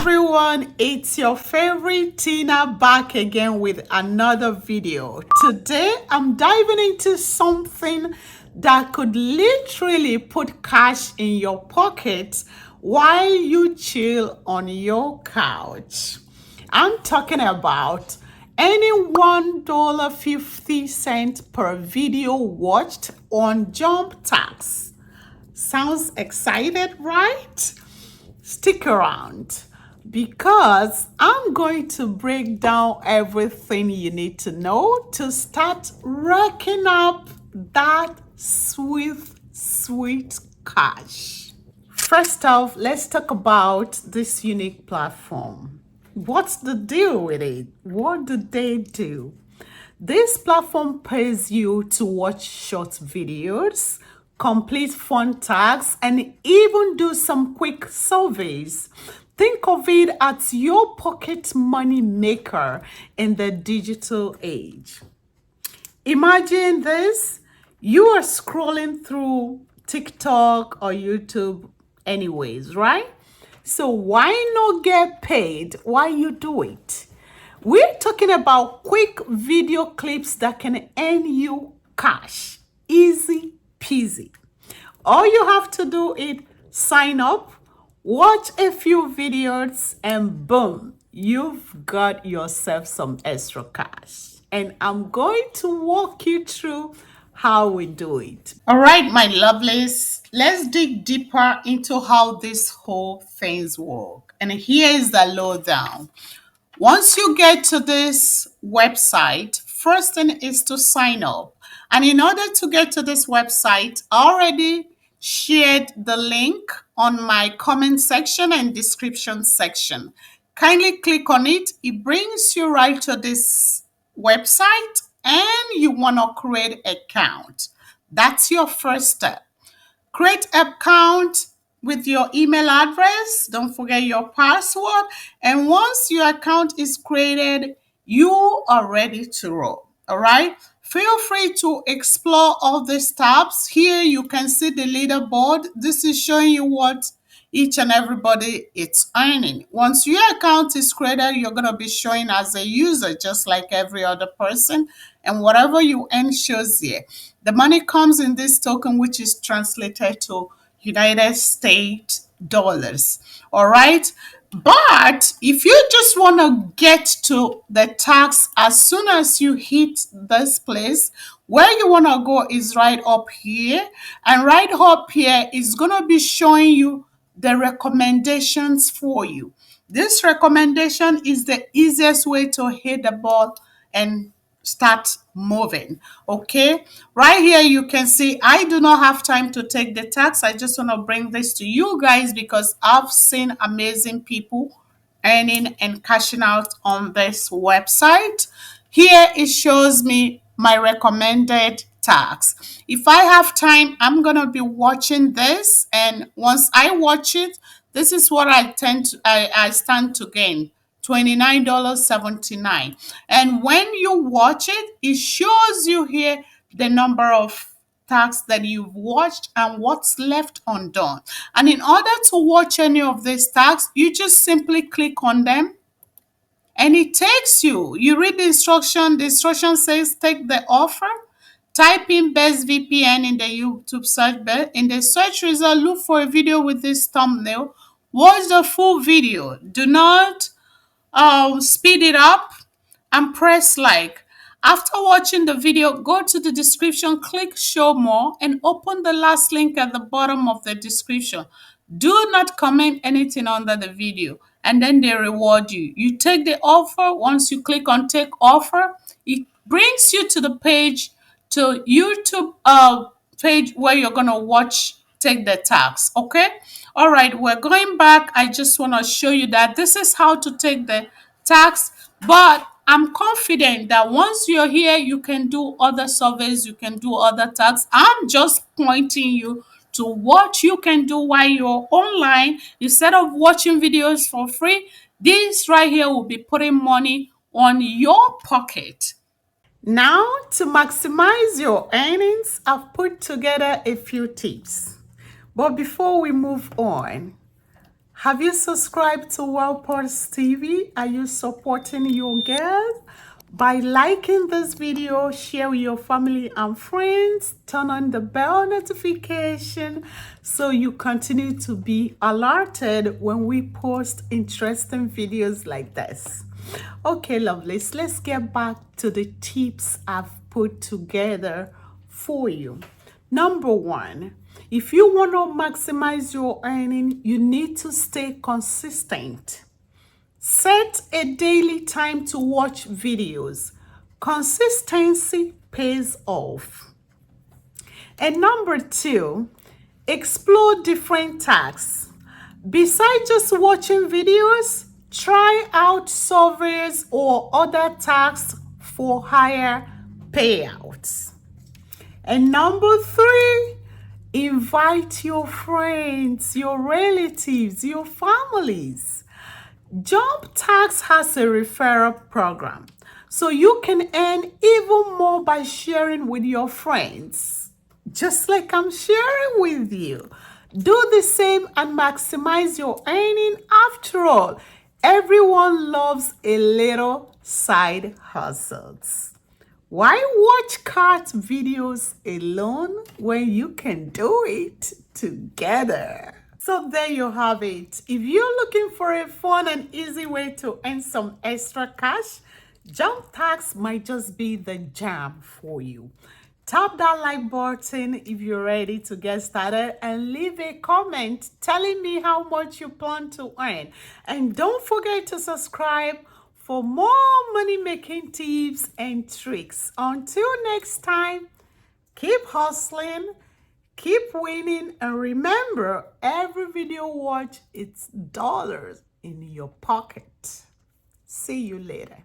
everyone, it's your favorite Tina back again with another video. Today I'm diving into something that could literally put cash in your pocket while you chill on your couch. I'm talking about any $1.50 per video watched on JumpTask. Sounds excited, right? Stick around because I'm going to break down everything you need to know to start racking up that sweet, sweet cash. First off, let's talk about this unique platform. What's the deal with it? What do they do? This platform pays you to watch short videos, complete fun tasks, and even do some quick surveys. Think of it as your pocket money maker in the digital age. Imagine this. You are scrolling through TikTok or YouTube anyways, right? So why not get paid while you do it? We're talking about quick video clips that can earn you cash. Easy peasy. All you have to do is sign up, watch a few videos, and boom, you've got yourself some extra cash. And I'm going to walk you through how we do it. All right, my lovelies, let's dig deeper into how this whole things work. And here is the lowdown. Once you get to this website, first thing is to sign up. And in order to get to this website, I already shared the link on my comment section and description section. Kindly click on it. It brings you right to this website and you want to create an account. That's your first step. Create an account with your email address. Don't forget your password. And once your account is created, you are ready to roll. All right. Feel free to explore all these tabs. Here you can see the leaderboard. This is showing you what each and everybody is earning. Once your account is created, you're going to be showing as a user, just like every other person. And whatever you earn shows here. The money comes in this token, which is translated to United States dollars. All right. But if you just want to get to the tax as soon as you hit this place, where you want to go is right up here. And right up here is going to be showing you the recommendations for you. This recommendation is the easiest way to hit the ball and start moving. Okay, right here you can see I do not have time to take the tax. I just want to bring this to you guys because I've seen amazing people earning and cashing out on this website. Here it shows me my recommended tax. If I have time, I'm gonna be watching this, and once I watch it, this is what I stand to gain. $29.79. And when you watch it, it shows you here the number of tasks that you've watched and what's left undone. And in order to watch any of these tasks, you just simply click on them and it takes you. You read the instruction. The instruction says take the offer. Type in best VPN in the YouTube search bar. In the search result, look for a video with this thumbnail. Watch the full video. Do not speed it up and press like. After watching the video, go to the description, click show more, and open the last link at the bottom of the description. Do not comment anything under the video, and then they reward you. You take the offer. Once you click on take offer, it brings you to the page, to YouTube page where you're gonna watch take the tax. Okay, all right, we're going back. I just want to show you that this is how to take the tax, but I'm confident that once you're here, you can do other surveys, you can do other tasks. I'm just pointing you to what you can do while you're online. Instead of watching videos for free, this right here will be putting money on your pocket. Now, to maximize your earnings, I've put together a few tips. But before we move on, Have you subscribed to WellPods TV? Are you supporting your girl? By liking this video, share with your family and friends, turn on the bell notification so you continue to be alerted when we post interesting videos like this. Okay, lovelies, let's get back to the tips I've put together for you. Number one, if you want to maximize your earning, you need to stay consistent. Set a daily time to watch videos. Consistency pays off. And number two, explore different tasks. Besides just watching videos, try out surveys or other tasks for higher payouts. And number three, invite your friends, your relatives, your families. JumpTask has a referral program, so you can earn even more by sharing with your friends, just like I'm sharing with you. Do the same and maximize your earning. After all, everyone loves a little side hustles. Why watch cat videos alone when you can do it together? So there you have it. If you're looking for a fun and easy way to earn some extra cash, JumpTask might just be the jam for you. Tap that like button if you're ready to get started and leave a comment telling me how much you plan to earn. And don't forget to subscribe for more money-making tips and tricks. Until next time, keep hustling, keep winning, and remember, every video watch, it's dollars in your pocket. See you later.